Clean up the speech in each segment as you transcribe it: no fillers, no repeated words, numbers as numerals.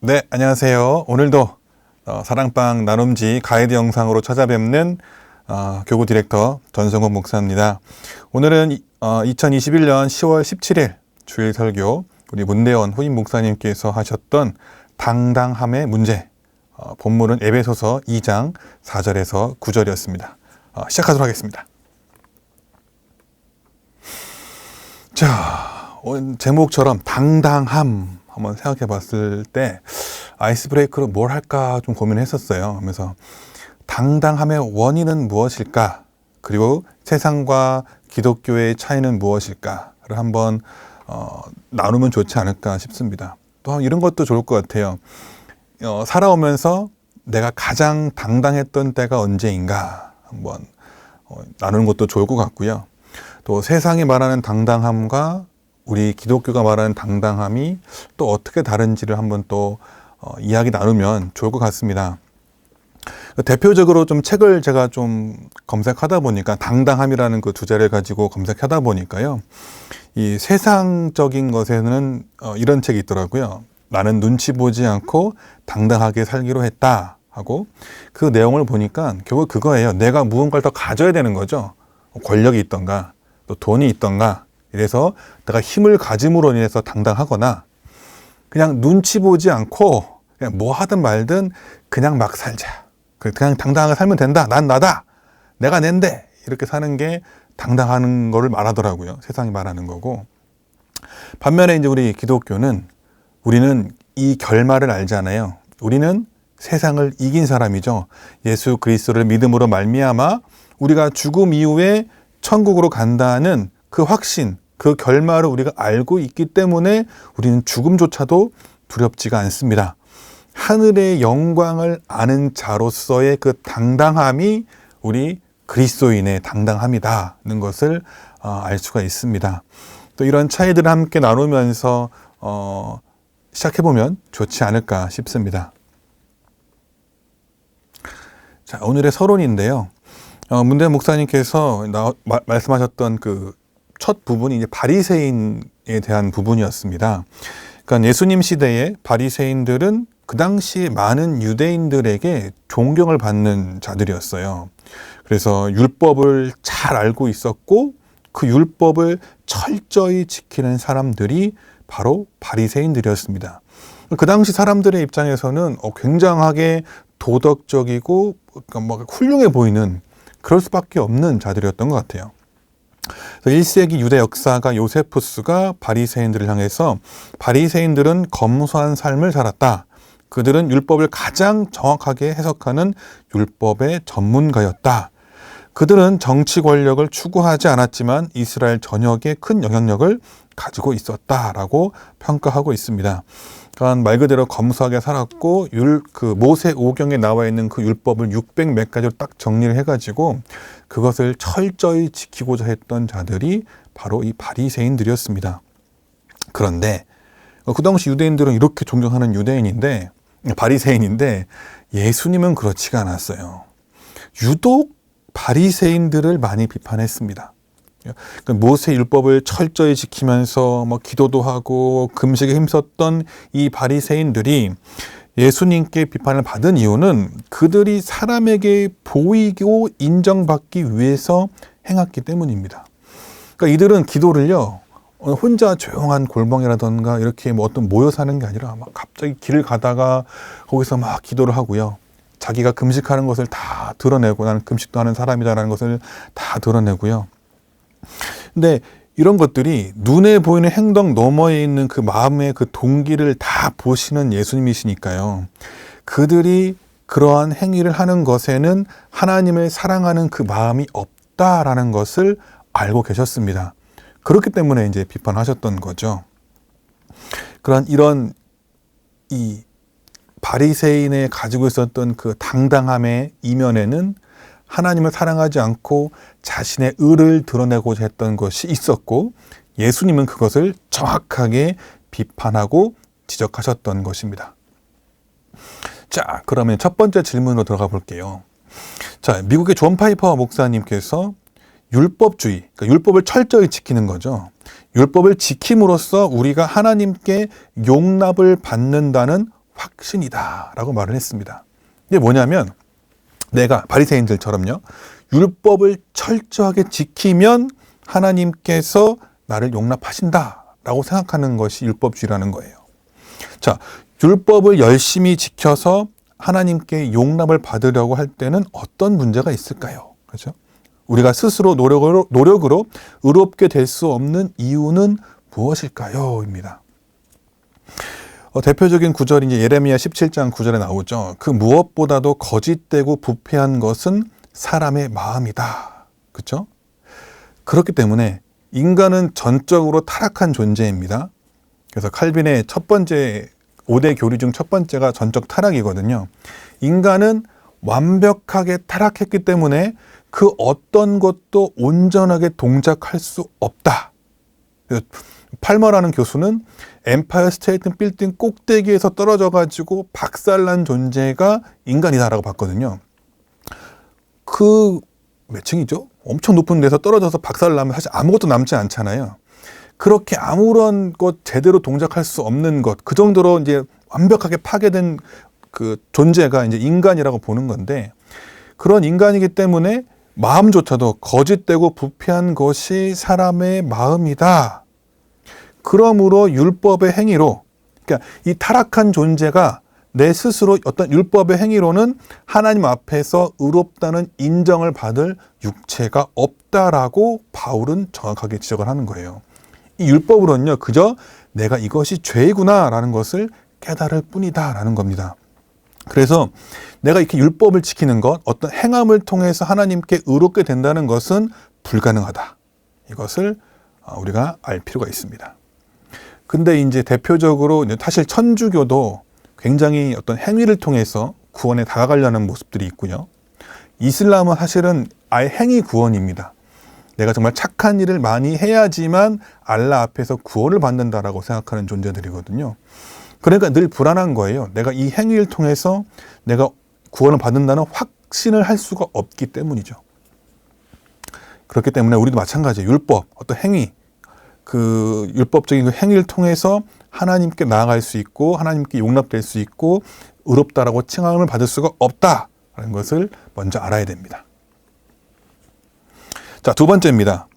네, 안녕하세요. 오늘도 사랑방 나눔지 가이드 영상으로 찾아뵙는 교구 디렉터 전성훈 목사입니다. 오늘은 2021년 10월 17일 주일 설교 우리 문대원 후임 목사님께서 하셨던 당당함의 문제, 본문은 에베소서 2장 4절에서 9절이었습니다. 시작하도록 하겠습니다. 자, 오늘 제목처럼 당당함 한번 생각해 봤을 때 아이스 브레이크로 뭘 할까 좀 고민했었어요. 그래서 당당함의 원인은 무엇일까? 그리고 세상과 기독교의 차이는 무엇일까를 한번 나누면 좋지 않을까 싶습니다. 또 이런 것도 좋을 것 같아요. 살아오면서 내가 가장 당당했던 때가 언제인가 한번 나누는 것도 좋을 것 같고요. 또 세상이 말하는 당당함과 우리 기독교가 말하는 당당함이 또 어떻게 다른지를 한번 또 이야기 나누면 좋을 것 같습니다. 대표적으로 좀 책을 제가 좀 검색하다 보니까 당당함이라는 그 주제를 가지고 검색하다 보니까요. 이 세상적인 것에는 이런 책이 있더라고요. 나는 눈치 보지 않고 당당하게 살기로 했다 하고 그 내용을 보니까 결국 그거예요. 내가 무언가를 더 가져야 되는 거죠. 권력이 있던가 또 돈이 있던가 이래서 내가 힘을 가짐으로 인해서 당당하거나 그냥 눈치 보지 않고 그냥 뭐 하든 말든 그냥 막 살자. 그냥 당당하게 살면 된다. 난 나다. 내가 낸데. 이렇게 사는 게 당당한 거를 말하더라고요. 세상이 말하는 거고. 반면에 이제 우리 기독교는 우리는 이 결말을 알잖아요. 우리는 세상을 이긴 사람이죠. 예수 그리스도를 믿음으로 말미암아 우리가 죽음 이후에 천국으로 간다는 그 확신, 그 결말을 우리가 알고 있기 때문에 우리는 죽음조차도 두렵지가 않습니다. 하늘의 영광을 아는 자로서의 그 당당함이 우리 그리스도인의 당당함이다는 것을 알 수가 있습니다. 또 이런 차이들을 함께 나누면서 시작해보면 좋지 않을까 싶습니다. 자, 오늘의 서론인데요. 문대원 목사님께서 말씀하셨던 그 첫 부분이 이제 바리새인에 대한 부분이었습니다. 그러니까 예수님 시대에 바리새인들은 그 당시 많은 유대인들에게 존경을 받는 자들이었어요. 그래서 율법을 잘 알고 있었고 그 율법을 철저히 지키는 사람들이 바로 바리새인들이었습니다. 그 당시 사람들의 입장에서는 굉장하게 도덕적이고 훌륭해 보이는 그럴 수밖에 없는 자들이었던 것 같아요. 1세기 유대 역사가 요세푸스가 바리새인들을 향해서 바리새인들은 검소한 삶을 살았다. 그들은 율법을 가장 정확하게 해석하는 율법의 전문가였다. 그들은 정치 권력을 추구하지 않았지만 이스라엘 전역에 큰 영향력을 가지고 있었다라고 평가하고 있습니다. 그러니까 말 그대로 검소하게 살았고 그 모세 오경에 나와 있는 그 율법을 600 몇 가지로 딱 정리를 해가지고 그것을 철저히 지키고자 했던 자들이 바로 이 바리새인들이었습니다. 그런데 그 당시 유대인들은 이렇게 존경하는 바리새인인데 예수님은 그렇지가 않았어요. 유독 바리새인들을 많이 비판했습니다. 그러니까 모세 율법을 철저히 지키면서 기도도 하고 금식에 힘썼던 이 바리새인들이 예수님께 비판을 받은 이유는 그들이 사람에게 보이고 인정받기 위해서 행했기 때문입니다. 그러니까 이들은 기도를요, 혼자 조용한 골방이라던가 이렇게 어떤 모여 사는 게 아니라 막 갑자기 길을 가다가 거기서 막 기도를 하고요. 자기가 금식하는 것을 다 드러내고 나는 금식도 하는 사람이다라는 것을 다 드러내고요. 근데 이런 것들이 눈에 보이는 행동 너머에 있는 그 마음의 그 동기를 다 보시는 예수님이시니까요. 그들이 그러한 행위를 하는 것에는 하나님을 사랑하는 그 마음이 없다라는 것을 알고 계셨습니다. 그렇기 때문에 이제 비판하셨던 거죠. 이런 이 바리새인에 가지고 있었던 그 당당함의 이면에는 하나님을 사랑하지 않고 자신의 의를 드러내고자 했던 것이 있었고 예수님은 그것을 정확하게 비판하고 지적하셨던 것입니다. 자, 그러면 첫 번째 질문으로 들어가 볼게요. 자, 미국의 존 파이퍼 목사님께서 율법주의, 그러니까 율법을 철저히 지키는 거죠. 율법을 지킴으로써 우리가 하나님께 용납을 받는다는 확신이다 라고 말을 했습니다. 이게 뭐냐면 내가 바리새인들처럼요, 율법을 철저하게 지키면 하나님께서 나를 용납하신다 라고 생각하는 것이 율법주의라는 거예요. 자, 율법을 열심히 지켜서 하나님께 용납을 받으려고 할 때는 어떤 문제가 있을까요? 그렇죠? 우리가 스스로 노력으로 의롭게 될 수 없는 이유는 무엇일까요? 입니다. 대표적인 구절이 이제 예레미야 17장 9절에 나오죠. 그 무엇보다도 거짓되고 부패한 것은 사람의 마음이다. 그렇죠? 그렇기 때문에 인간은 전적으로 타락한 존재입니다. 그래서 칼빈의 첫 번째 5대 교리 중 첫 번째가 전적 타락이거든요. 인간은 완벽하게 타락했기 때문에 그 어떤 것도 온전하게 동작할 수 없다. 팔머라는 교수는 엠파이어 스테이트 빌딩 꼭대기에서 떨어져 가지고 박살난 존재가 인간이다라고 봤거든요. 그 몇 층이죠? 엄청 높은 데서 떨어져서 박살나면 사실 아무것도 남지 않잖아요. 그렇게 아무런 것 제대로 동작할 수 없는 것, 그 정도로 이제 완벽하게 파괴된 그 존재가 이제 인간이라고 보는 건데, 그런 인간이기 때문에 마음조차도 거짓되고 부패한 것이 사람의 마음이다. 그러므로 율법의 행위로, 그러니까 이 타락한 존재가 내 스스로 어떤 율법의 행위로는 하나님 앞에서 의롭다는 인정을 받을 육체가 없다라고 바울은 정확하게 지적을 하는 거예요. 이 율법으로는요, 그저 내가 이것이 죄이구나라는 것을 깨달을 뿐이다라는 겁니다. 그래서 내가 이렇게 율법을 지키는 것, 어떤 행함을 통해서 하나님께 의롭게 된다는 것은 불가능하다. 이것을 우리가 알 필요가 있습니다. 근데 이제 대표적으로 사실 천주교도 굉장히 어떤 행위를 통해서 구원에 다가가려는 모습들이 있고요. 이슬람은 사실은 아예 행위 구원입니다. 내가 정말 착한 일을 많이 해야지만 알라 앞에서 구원을 받는다라고 생각하는 존재들이거든요. 그러니까 늘 불안한 거예요. 내가 이 행위를 통해서 내가 구원을 받는다는 확신을 할 수가 없기 때문이죠. 그렇기 때문에 우리도 마찬가지예요. 율법, 어떤 행위, 그 율법적인 그 행위를 통해서 하나님께 나아갈 수 있고 하나님께 용납될 수 있고 의롭다라고 칭함을 받을 수가 없다라는 것을 먼저 알아야 됩니다. 자, 두 번째입니다.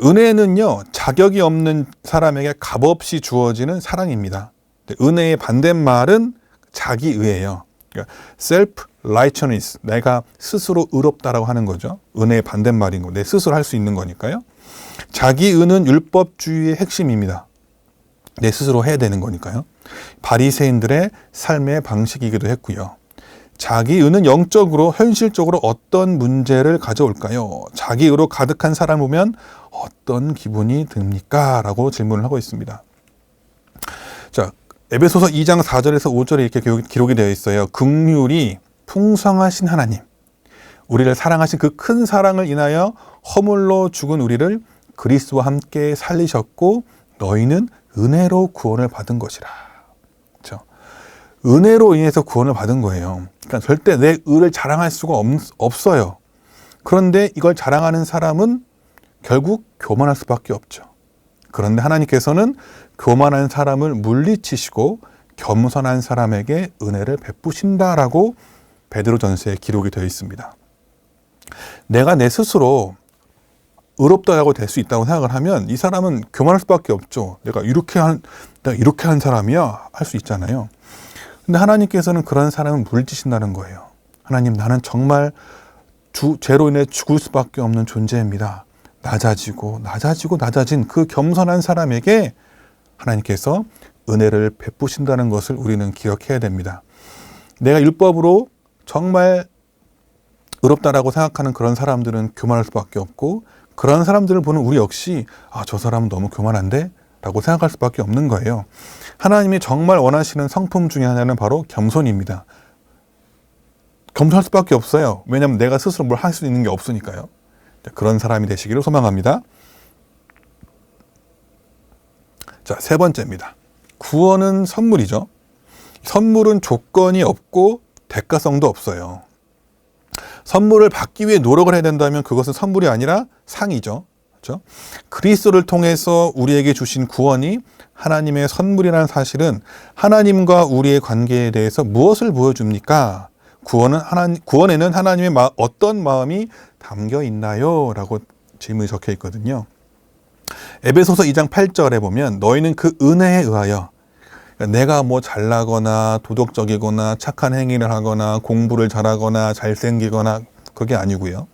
은혜는요, 자격이 없는 사람에게 값없이 주어지는 사랑입니다. 은혜의 반대말은 자기의예요. 그러니까 self-righteousness, 내가 스스로 의롭다라고 하는 거죠. 은혜의 반대말인 거, 내 스스로 할 수 있는 거니까요. 자기의는 율법주의의 핵심입니다. 내 스스로 해야 되는 거니까요. 바리새인들의 삶의 방식이기도 했고요. 자기의는 영적으로 현실적으로 어떤 문제를 가져올까요? 자기의로 가득한 사람을 보면 어떤 기분이 듭니까? 라고 질문을 하고 있습니다. 자, 에베소서 2장 4절에서 5절에 이렇게 기록이 되어 있어요. 긍휼이 풍성하신 하나님, 우리를 사랑하신 그 큰 사랑을 인하여 허물로 죽은 우리를 그리스도와 함께 살리셨고 너희는 은혜로 구원을 받은 것이라. 그렇죠? 은혜로 인해서 구원을 받은 거예요. 그러니까 절대 내 의를 자랑할 수가 없어요. 그런데 이걸 자랑하는 사람은 결국 교만할 수밖에 없죠. 그런데 하나님께서는 교만한 사람을 물리치시고 겸손한 사람에게 은혜를 베푸신다라고 베드로전서에 기록이 되어 있습니다. 내가 내 스스로 의롭다라고 될 수 있다고 생각을 하면 이 사람은 교만할 수밖에 없죠. 내가 이렇게 한 사람이야 할 수 있잖아요. 근데 하나님께서는 그런 사람을 물리치신다는 거예요. 하나님, 나는 정말 죄로 인해 죽을 수밖에 없는 존재입니다. 낮아진 그 겸손한 사람에게 하나님께서 은혜를 베푸신다는 것을 우리는 기억해야 됩니다. 내가 율법으로 정말 의롭다라고 생각하는 그런 사람들은 교만할 수밖에 없고, 그런 사람들을 보는 우리 역시 저 사람은 너무 교만한데? 라고 생각할 수밖에 없는 거예요. 하나님이 정말 원하시는 성품 중에 하나는 바로 겸손입니다. 겸손할 수밖에 없어요. 왜냐하면 내가 스스로 뭘 할 수 있는 게 없으니까요. 그런 사람이 되시기를 소망합니다. 자, 세 번째입니다. 구원은 선물이죠. 선물은 조건이 없고 대가성도 없어요. 선물을 받기 위해 노력을 해야 된다면 그것은 선물이 아니라 상이죠. 그렇죠? 그리스도를 통해서 우리에게 주신 구원이 하나님의 선물이라는 사실은 하나님과 우리의 관계에 대해서 무엇을 보여줍니까? 구원에는 하나님의 어떤 마음이 담겨 있나요? 라고 질문이 적혀 있거든요. 에베소서 2장 8절에 보면 너희는 그 은혜에 의하여, 내가 뭐 잘나거나 도덕적이거나 착한 행위를 하거나 공부를 잘하거나 잘생기거나 그게 아니고요.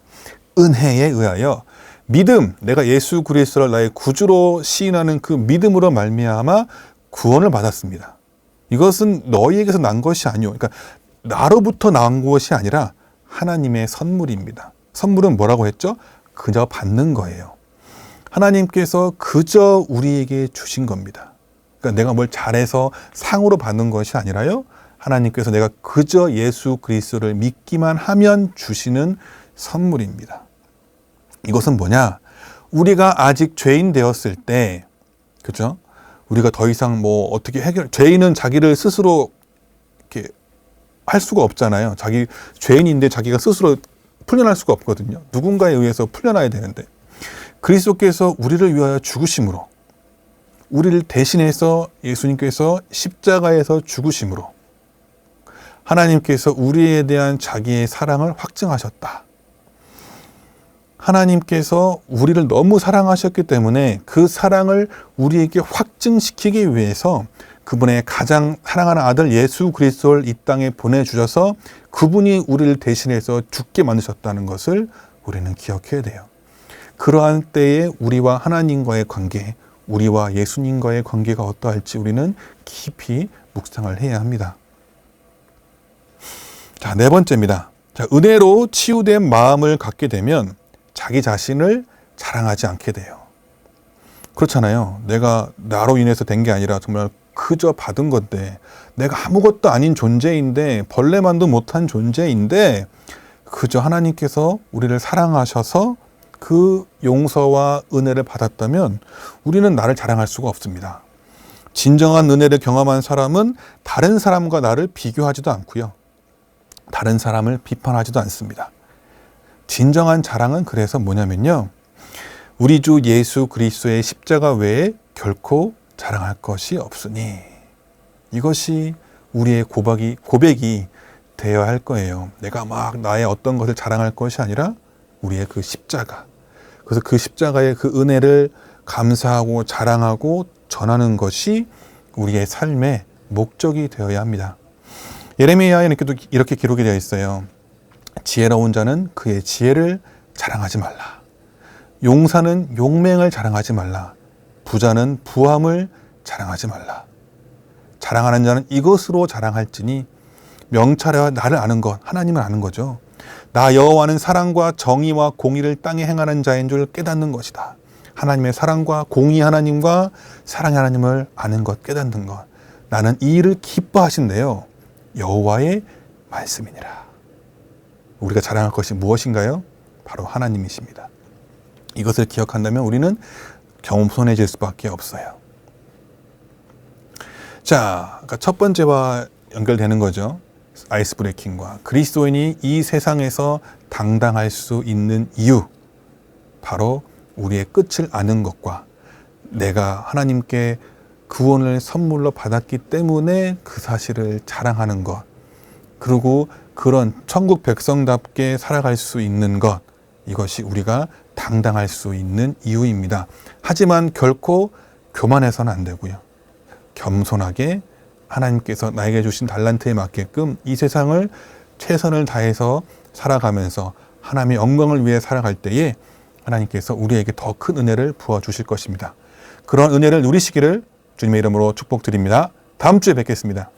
은혜에 의하여 믿음, 내가 예수 그리스도를 나의 구주로 시인하는 그 믿음으로 말미암아 구원을 받았습니다. 이것은 너희에게서 난 것이 아니오. 그러니까 나로부터 나온 것이 아니라 하나님의 선물입니다. 선물은 뭐라고 했죠? 그저 받는 거예요. 하나님께서 그저 우리에게 주신 겁니다. 그러니까 내가 뭘 잘해서 상으로 받는 것이 아니라요. 하나님께서 내가 그저 예수 그리스도를 믿기만 하면 주시는 선물입니다. 이것은 뭐냐? 우리가 아직 죄인 되었을 때, 그죠? 우리가 더 이상 뭐 어떻게 죄인은 자기를 스스로 이렇게 할 수가 없잖아요. 죄인인데 자기가 스스로 풀려날 수가 없거든요. 누군가에 의해서 풀려나야 되는데. 그리스도께서 우리를 위하여 죽으심으로, 우리를 대신해서 예수님께서 십자가에서 죽으심으로, 하나님께서 우리에 대한 자기의 사랑을 확증하셨다. 하나님께서 우리를 너무 사랑하셨기 때문에 그 사랑을 우리에게 확증시키기 위해서 그분의 가장 사랑하는 아들 예수 그리스도를 이 땅에 보내주셔서 그분이 우리를 대신해서 죽게 만드셨다는 것을 우리는 기억해야 돼요. 그러한 때에 우리와 하나님과의 관계, 우리와 예수님과의 관계가 어떠할지 우리는 깊이 묵상을 해야 합니다. 자, 네 번째입니다. 자, 은혜로 치유된 마음을 갖게 되면 자기 자신을 자랑하지 않게 돼요. 그렇잖아요. 내가 나로 인해서 된 게 아니라 정말 그저 받은 건데, 내가 아무것도 아닌 존재인데, 벌레만도 못한 존재인데, 그저 하나님께서 우리를 사랑하셔서 그 용서와 은혜를 받았다면 우리는 나를 자랑할 수가 없습니다. 진정한 은혜를 경험한 사람은 다른 사람과 나를 비교하지도 않고요. 다른 사람을 비판하지도 않습니다. 진정한 자랑은 그래서 뭐냐면요. 우리 주 예수 그리스도의 십자가 외에 결코 자랑할 것이 없으니, 이것이 우리의 고백이 되어야 할 거예요. 내가 막 나의 어떤 것을 자랑할 것이 아니라 우리의 그 십자가. 그래서 그 십자가의 그 은혜를 감사하고 자랑하고 전하는 것이 우리의 삶의 목적이 되어야 합니다. 예레미야에는 이렇게 기록이 되어 있어요. 지혜로운 자는 그의 지혜를 자랑하지 말라. 용사는 용맹을 자랑하지 말라. 부자는 부함을 자랑하지 말라. 자랑하는 자는 이것으로 자랑할지니 명찰하여 나를 아는 것, 하나님을 아는 거죠. 나 여호와는 사랑과 정의와 공의를 땅에 행하는 자인 줄 깨닫는 것이다. 하나님의 사랑과 공의 하나님과 사랑의 하나님을 아는 것, 깨닫는 것. 나는 이 일을 기뻐하신대요. 여호와의 말씀이니라. 우리가 자랑할 것이 무엇인가요? 바로 하나님이십니다. 이것을 기억한다면 우리는 겸손해질 수밖에 없어요. 자, 그러니까 첫 번째와 연결되는 거죠. 아이스 브레이킹과 그리스도인이 이 세상에서 당당할 수 있는 이유, 바로 우리의 끝을 아는 것과 내가 하나님께 구원을 선물로 받았기 때문에 그 사실을 자랑하는 것, 그리고 그런 천국 백성답게 살아갈 수 있는 것, 이것이 우리가 당당할 수 있는 이유입니다. 하지만 결코 교만해서는 안 되고요. 겸손하게 하나님께서 나에게 주신 달란트에 맞게끔 이 세상을 최선을 다해서 살아가면서 하나님의 영광을 위해 살아갈 때에 하나님께서 우리에게 더 큰 은혜를 부어주실 것입니다. 그런 은혜를 누리시기를 주님의 이름으로 축복드립니다. 다음 주에 뵙겠습니다.